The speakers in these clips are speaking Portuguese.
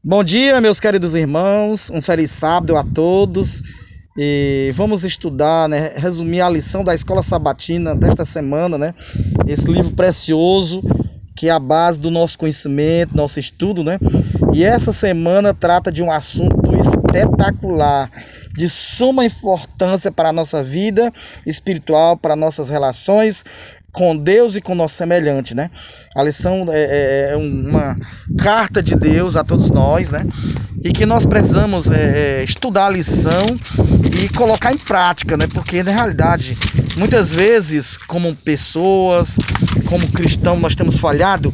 Bom dia, meus queridos irmãos. Um feliz sábado a todos. E vamos estudar, né, resumir a lição da Escola Sabatina desta semana, né? Esse livro precioso que é a base do nosso conhecimento, nosso estudo, né? E essa semana trata de um assunto espetacular, de suma importância para a nossa vida espiritual, para nossas relações com Deus e com o nosso semelhante, né? A lição é uma carta de Deus a todos nós, né? E que nós precisamos estudar a lição e colocar em prática, né? Porque na realidade, muitas vezes, como pessoas, como cristãos, nós temos falhado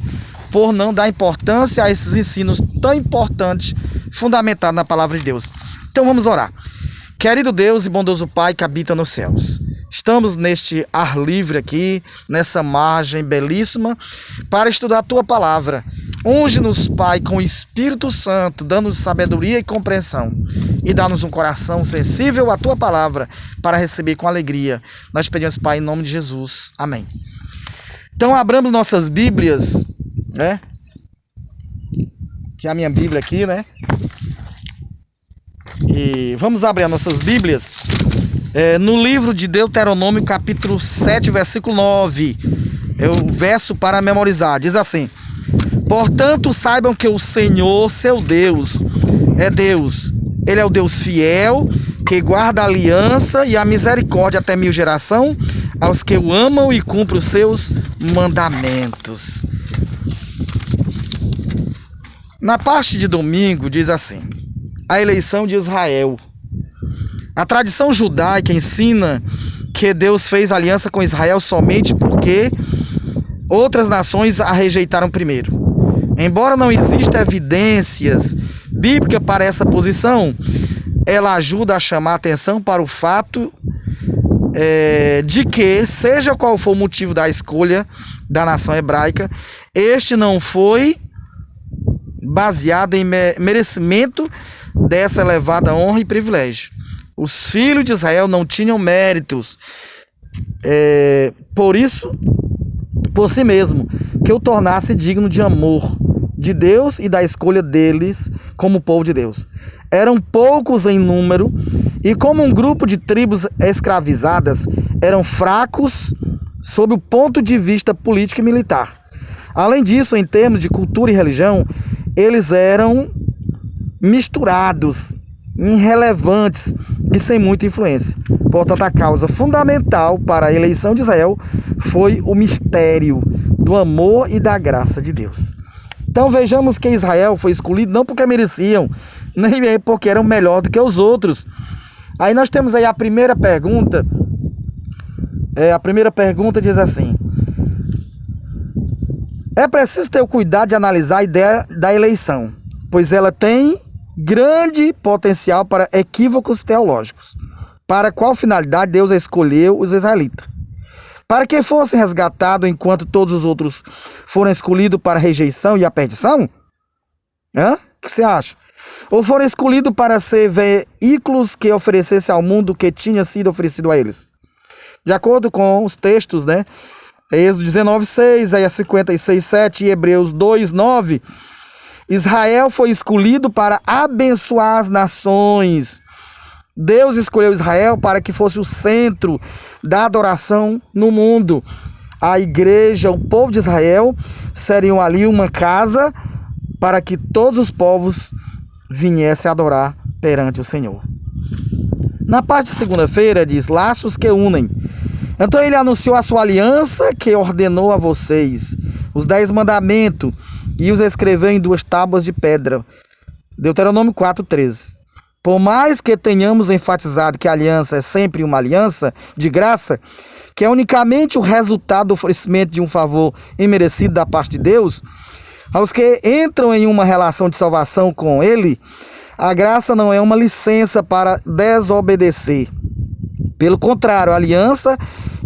por não dar importância a esses ensinos tão importantes, fundamentados na palavra de Deus. Então vamos orar. Querido Deus e bondoso Pai que habita nos céus, estamos neste ar livre aqui, nessa margem belíssima, para estudar a Tua Palavra. Unge-nos, Pai, com o Espírito Santo, dando-nos sabedoria e compreensão. E dá-nos um coração sensível à Tua Palavra, para receber com alegria. Nós pedimos, Pai, em nome de Jesus. Amém. Então, abramos nossas Bíblias, né? Que é a minha Bíblia aqui, né? E vamos abrir as nossas Bíblias no livro de Deuteronômio, capítulo 7, versículo 9. É o verso para memorizar. Diz assim: portanto, saibam que o Senhor, seu Deus, é Deus. Ele é o Deus fiel, que guarda a aliança e a misericórdia até 1000 gerações aos que o amam e cumprem os seus mandamentos. Na parte de domingo, diz assim: a eleição de Israel. A tradição judaica ensina que Deus fez aliança com Israel somente porque outras nações a rejeitaram primeiro. Embora não existam evidências bíblicas para essa posição, ela ajuda a chamar a atenção para o fato de que, seja qual for o motivo da escolha da nação hebraica, este não foi baseado em merecimento dessa elevada honra e privilégio. Os filhos de Israel não tinham méritos, por si mesmo, que o tornasse digno de amor de Deus e da escolha deles como povo de Deus. Eram poucos em número e, como um grupo de tribos escravizadas, eram fracos sob o ponto de vista político e militar. Além disso, em termos de cultura e religião, eles eram misturados, irrelevantes e sem muita influência. Portanto, a causa fundamental para a eleição de Israel foi o mistério do amor e da graça de Deus. Então vejamos que Israel foi escolhido não porque mereciam, nem porque eram melhor do que os outros. Aí nós temos aí a primeira pergunta. A primeira pergunta diz assim: é preciso ter o cuidado de analisar a ideia da eleição, pois ela tem grande potencial para equívocos teológicos. Para qual finalidade Deus escolheu os israelitas? Para que fossem resgatados enquanto todos os outros foram escolhidos para a rejeição e a perdição? O que você acha? Ou foram escolhidos para ser veículos que oferecessem ao mundo o que tinha sido oferecido a eles? De acordo com os textos, né? Êxodo 19:6, Isaías 56:7 e Hebreus 2:9, Israel foi escolhido para abençoar as nações. Deus escolheu Israel para que fosse o centro da adoração no mundo. A igreja, o povo de Israel, seriam ali uma casa para que todos os povos viessem adorar perante o Senhor. Na parte de segunda-feira diz: laços que unem. Então ele anunciou a sua aliança que ordenou a vocês, os 10 mandamentos, e os escreveu em 2 tábuas de pedra. Deuteronômio 4:13. Por mais que tenhamos enfatizado que a aliança é sempre uma aliança de graça, que é unicamente o resultado do oferecimento de um favor imerecido da parte de Deus, aos que entram em uma relação de salvação com Ele, a graça não é uma licença para desobedecer. Pelo contrário, a aliança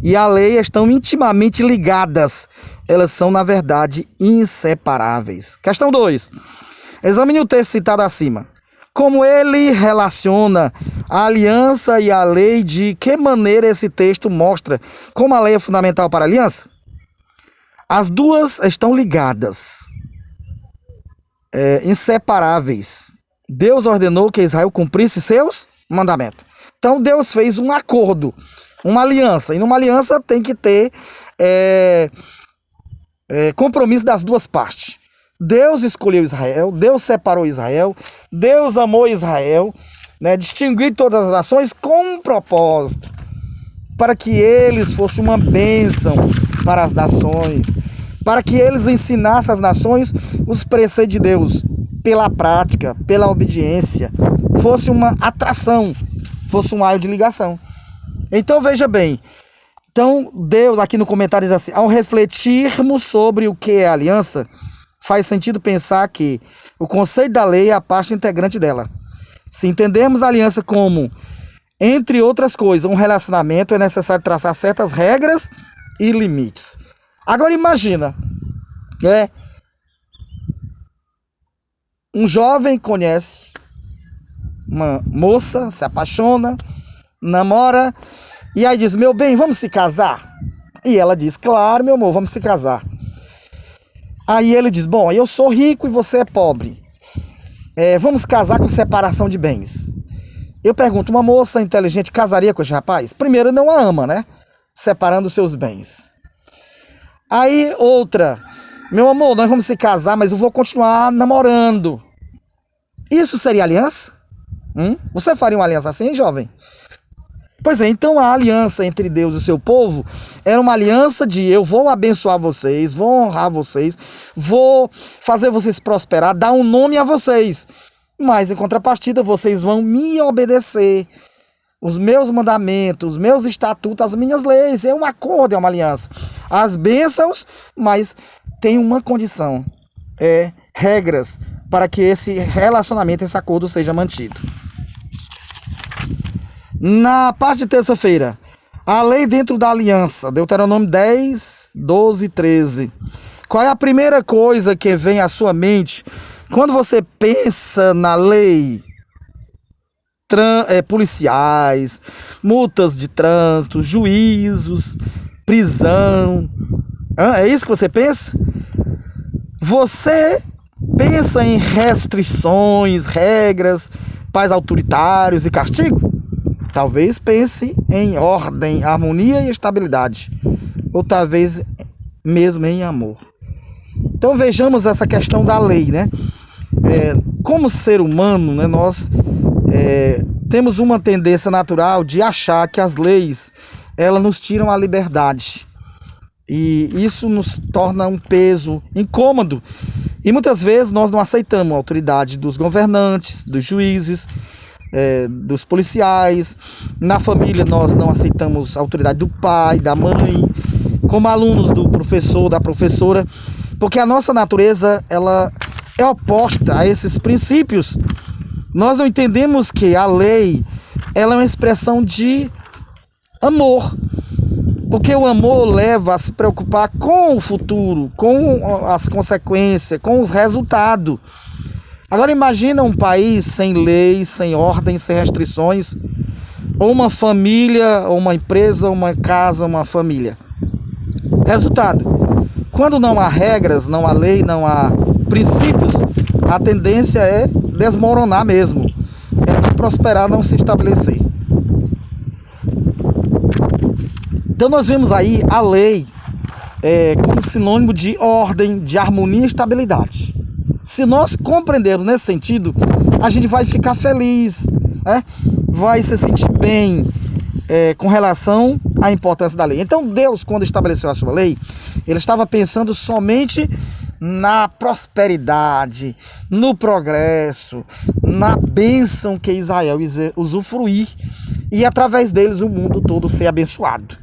e a lei estão intimamente ligadas. Elas são, na verdade, inseparáveis. Questão 2. Examine o texto citado acima. Como ele relaciona a aliança e a lei, de que maneira esse texto mostra como a lei é fundamental para a aliança? As duas estão ligadas. inseparáveis. Deus ordenou que Israel cumprisse seus mandamentos. Então Deus fez um acordo, uma aliança. E numa aliança tem que ter compromisso das duas partes. Deus escolheu Israel, Deus separou Israel, Deus amou Israel, né, distinguiu todas as nações com um propósito, para que eles fossem uma bênção para as nações, para que eles ensinassem às nações os preceitos de Deus, pela prática, pela obediência, fosse uma atração, fosse um raio de ligação. Então veja bem, então Deus aqui no comentário diz assim: ao refletirmos sobre o que é aliança, faz sentido pensar que o conceito da lei é a parte integrante dela. Se entendermos a aliança como, entre outras coisas, um relacionamento, é necessário traçar certas regras e limites. Agora imagina, um jovem conhece uma moça, se apaixona, namora, e aí diz: meu bem, vamos se casar? E ela diz: claro, meu amor, vamos se casar. Aí ele diz: bom, eu sou rico e você é pobre. Vamos casar com separação de bens. Eu pergunto: uma moça inteligente casaria com esse rapaz? Primeiro, não a ama, né? Separando seus bens. Aí outra: meu amor, nós vamos se casar, mas eu vou continuar namorando. Isso seria aliança? Você faria uma aliança assim, jovem? Pois é, então a aliança entre Deus e o seu povo era uma aliança de: eu vou abençoar vocês, vou honrar vocês, vou fazer vocês prosperar, dar um nome a vocês. Mas em contrapartida vocês vão me obedecer, os meus mandamentos, os meus estatutos, as minhas leis. É um acordo, é uma aliança. As bênçãos, mas tem uma condição, regras para que esse relacionamento, esse acordo seja mantido. Na parte de terça-feira, a lei dentro da aliança, Deuteronômio 10, 12 e 13. Qual é a primeira coisa que vem à sua mente quando você pensa na lei? Policiais, multas de trânsito, juízos, prisão. É isso que você pensa? Você pensa em restrições, regras, pais autoritários e castigo? Talvez pense em ordem, harmonia e estabilidade. Ou talvez mesmo em amor. Então vejamos essa questão da lei, né? Como ser humano, né, nós temos uma tendência natural de achar que as leis, elas nos tiram a liberdade. E isso nos torna um peso incômodo. E muitas vezes nós não aceitamos a autoridade dos governantes, dos juízes, dos policiais. Na família nós não aceitamos a autoridade do pai, da mãe, como alunos do professor, da professora, porque a nossa natureza, ela é oposta a esses princípios. Nós não entendemos que a lei, ela é uma expressão de amor, porque o amor leva a se preocupar com o futuro, com as consequências, com os resultados. Agora imagina um país sem leis, sem ordem, sem restrições, ou uma família, ou uma empresa, ou uma casa, uma família. Resultado: quando não há regras, não há lei, não há princípios, a tendência é desmoronar mesmo, é não prosperar, não se estabelecer. Então nós vemos aí a lei como sinônimo de ordem, de harmonia e estabilidade. Se nós compreendermos nesse sentido, a gente vai ficar feliz, vai se sentir bem com relação à importância da lei. Então Deus, quando estabeleceu a sua lei, ele estava pensando somente na prosperidade, no progresso, na bênção que Israel usufruir e através deles o mundo todo ser abençoado.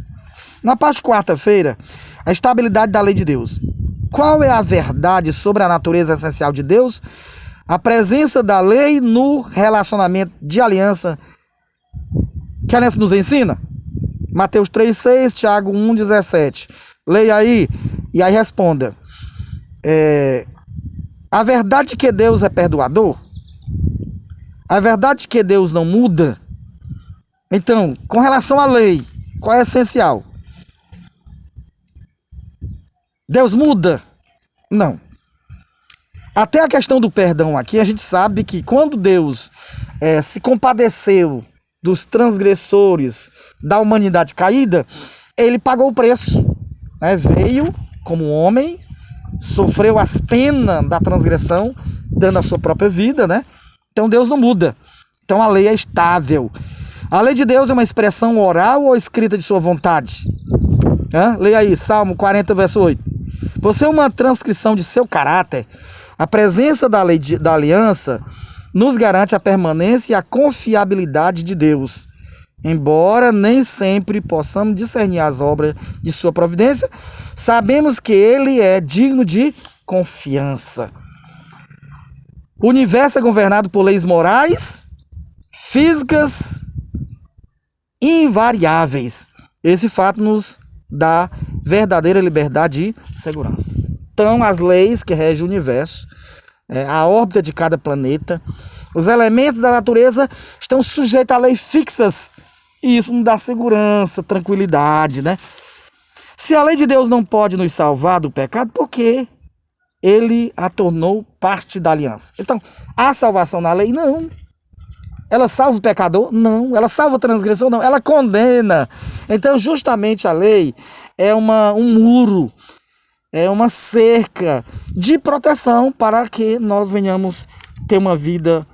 Na parte quarta-feira, a estabilidade da lei de Deus. Qual é a verdade sobre a natureza essencial de Deus? A presença da lei no relacionamento de aliança que a aliança nos ensina? Mateus 3,6, Tiago 1,17. Leia aí e aí responda. A verdade que Deus é perdoador? A verdade que Deus não muda? Então, com relação à lei, qual é essencial? Deus muda? Não. Até a questão do perdão aqui, a gente sabe que quando Deus se compadeceu dos transgressores da humanidade caída, ele pagou o preço, né? Veio como homem, sofreu as penas da transgressão, dando a sua própria vida, né? Então Deus não muda. Então a lei é estável. A lei de Deus é uma expressão oral ou escrita de sua vontade? Leia aí, Salmo 40, verso 8. Por ser uma transcrição de seu caráter, a presença da lei da aliança nos garante a permanência e a confiabilidade de Deus. Embora nem sempre possamos discernir as obras de sua providência, sabemos que ele é digno de confiança. O universo é governado por leis morais, físicas, invariáveis. Esse fato nos dá verdadeira liberdade e segurança. Então, as leis que regem o universo, a órbita de cada planeta, os elementos da natureza estão sujeitos a leis fixas. E isso nos dá segurança, tranquilidade, né? Se a lei de Deus não pode nos salvar do pecado, por quê? Ele a tornou parte da aliança. Então, há salvação na lei? Não. Ela salva o pecador? Não. Ela salva o transgressor? Não. Ela condena. Então, justamente a lei é um muro, é uma cerca de proteção para que nós venhamos ter uma vida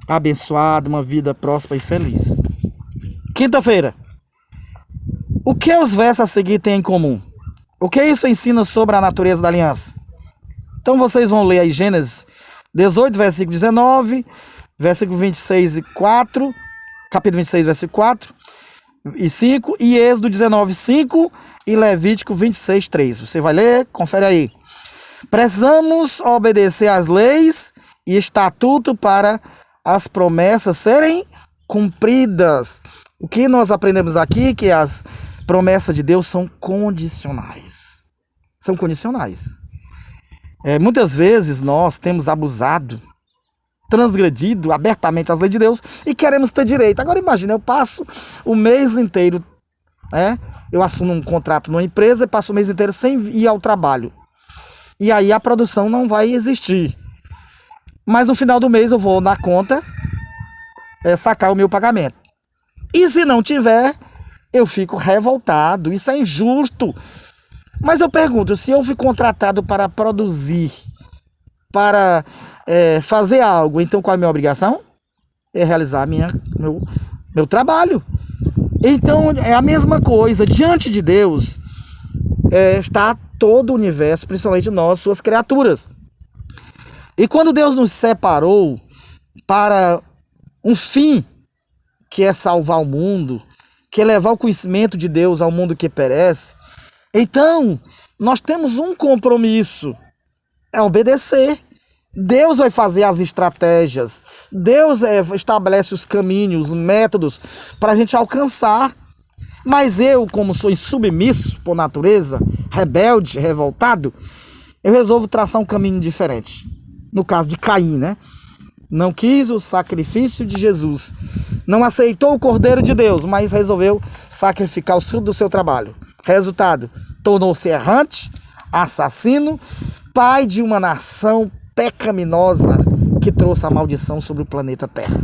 abençoada, uma vida próspera e feliz. Quinta-feira. O que os versos a seguir têm em comum? O que isso ensina sobre a natureza da aliança? Então vocês vão ler aí Gênesis 18, versículo 19, versículo 26 e 4, capítulo 26, versículo 4 e 5, e Êxodo 19, 5 e Levítico 26, 3. Você vai ler, confere aí. Precisamos obedecer às leis e estatuto para as promessas serem cumpridas. O que nós aprendemos aqui é que as promessas de Deus são condicionais. São condicionais. Muitas vezes nós temos abusado, transgredido abertamente as leis de Deus e queremos ter direito. Agora imagina, eu passo o mês inteiro, eu assumo um contrato numa empresa e passo o mês inteiro sem ir ao trabalho. E aí a produção não vai existir. Mas no final do mês eu vou na conta sacar o meu pagamento. E se não tiver, eu fico revoltado. Isso é injusto. Mas eu pergunto, se eu fui contratado para produzir, para fazer algo, então qual é a minha obrigação? É realizar meu trabalho. Então é a mesma coisa. Diante de Deus está todo o universo, principalmente nós, suas criaturas. E quando Deus nos separou para um fim, que é salvar o mundo, que é levar o conhecimento de Deus ao mundo que perece, então nós temos um compromisso, é obedecer. Deus vai fazer as estratégias, Deus estabelece os caminhos, os métodos para a gente alcançar. Mas eu, como sou insubmisso por natureza, rebelde, revoltado, eu resolvo traçar um caminho diferente. No caso de Caim, né? Não quis o sacrifício de Jesus, não aceitou o Cordeiro de Deus, mas resolveu sacrificar os frutos do seu trabalho. Resultado, tornou-se errante, assassino, pai de uma nação pecaminosa que trouxe a maldição sobre o planeta Terra.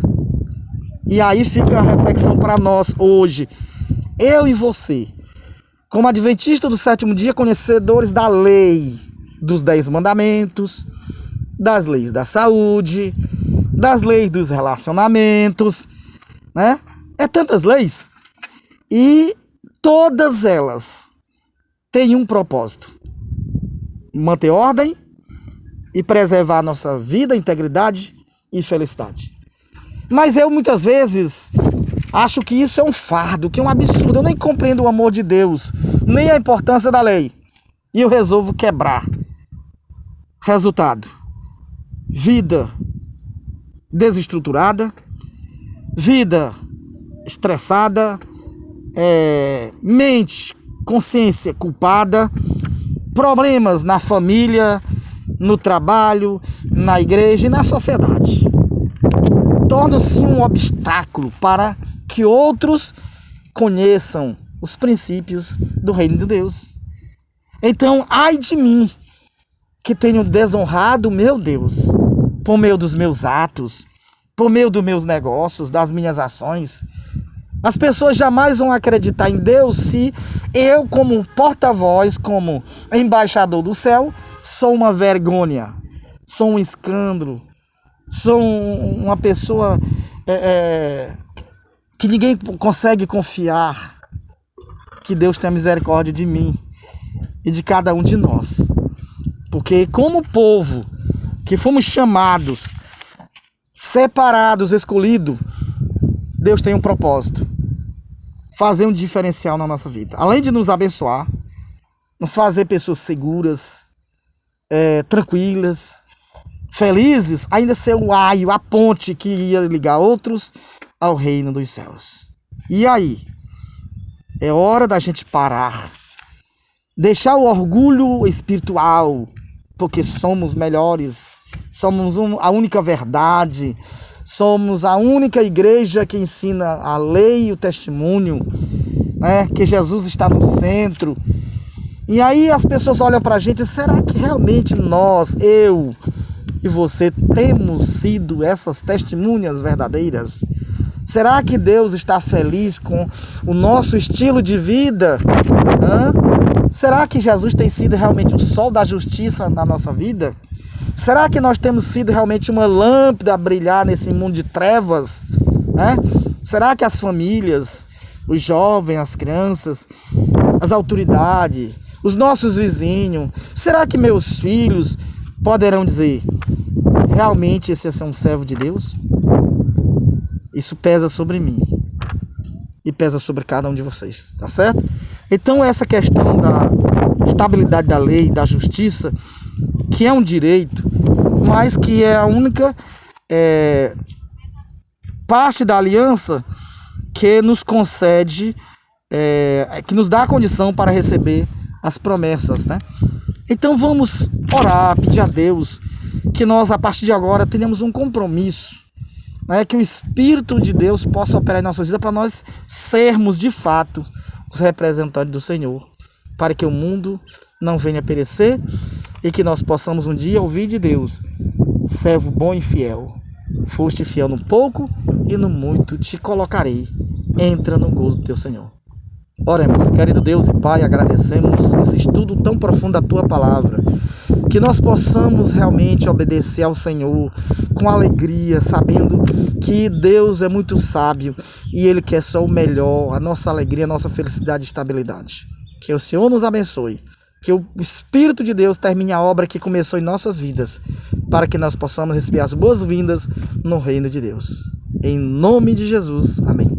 E aí fica a reflexão para nós hoje, eu e você, como adventista do sétimo dia, conhecedores da lei dos 10 mandamentos, das leis da saúde, das leis dos relacionamentos, né? Tantas leis. E todas elas têm um propósito: manter ordem e preservar a nossa vida, integridade e felicidade. Mas eu muitas vezes acho que isso é um fardo, que é um absurdo. Eu nem compreendo o amor de Deus, nem a importância da lei. E eu resolvo quebrar. Resultado: vida desestruturada, vida estressada, mente, consciência culpada, problemas na família, no trabalho, na igreja e na sociedade. Torna-se um obstáculo para que outros conheçam os princípios do reino de Deus. Então, ai de mim, que tenho desonrado meu Deus por meio dos meus atos, por meio dos meus negócios, das minhas ações. As pessoas jamais vão acreditar em Deus se eu, como porta-voz, como embaixador do céu, sou uma vergonha, sou um escândalo, sou uma pessoa que ninguém consegue confiar. Que Deus tenha misericórdia de mim e de cada um de nós. Porque como povo que fomos chamados, separados, escolhidos, Deus tem um propósito. Fazer um diferencial na nossa vida. Além de nos abençoar, nos fazer pessoas seguras, tranquilas, felizes, ainda ser o aio, a ponte que ia ligar outros ao reino dos céus. E aí? É hora da gente parar. Deixar o orgulho espiritual, porque somos melhores, somos a única verdade, somos a única igreja que ensina a lei e o testemunho, né? Que Jesus está no centro. E aí as pessoas olham pra gente, será que realmente nós, eu e você, temos sido essas testemunhas verdadeiras? Será que Deus está feliz com o nosso estilo de vida? Será que Jesus tem sido realmente o sol da justiça na nossa vida? Será que nós temos sido realmente uma lâmpada a brilhar nesse mundo de trevas? Será que as famílias, os jovens, as crianças, as autoridades, os nossos vizinhos, será que meus filhos poderão dizer, realmente esse é um servo de Deus? Isso pesa sobre mim e pesa sobre cada um de vocês, tá certo? Então essa questão da estabilidade da lei, da justiça, que é um direito, mas que é a única parte da aliança que nos concede, que nos dá a condição para receber as promessas, né? Então vamos orar, pedir a Deus que nós, a partir de agora, tenhamos um compromisso, que o Espírito de Deus possa operar em nossas vidas para nós sermos, de fato, os representantes do Senhor, para que o mundo não venha a perecer e que nós possamos um dia ouvir de Deus, servo bom e fiel, foste fiel no pouco e no muito te colocarei, entra no gozo do teu Senhor. Oremos. Querido Deus e Pai, agradecemos esse estudo tão profundo da Tua Palavra, que nós possamos realmente obedecer ao Senhor com alegria, sabendo que Deus é muito sábio e Ele quer só o melhor, a nossa alegria, a nossa felicidade e estabilidade. Que o Senhor nos abençoe, que o Espírito de Deus termine a obra que começou em nossas vidas, para que nós possamos receber as boas-vindas no reino de Deus. Em nome de Jesus. Amém.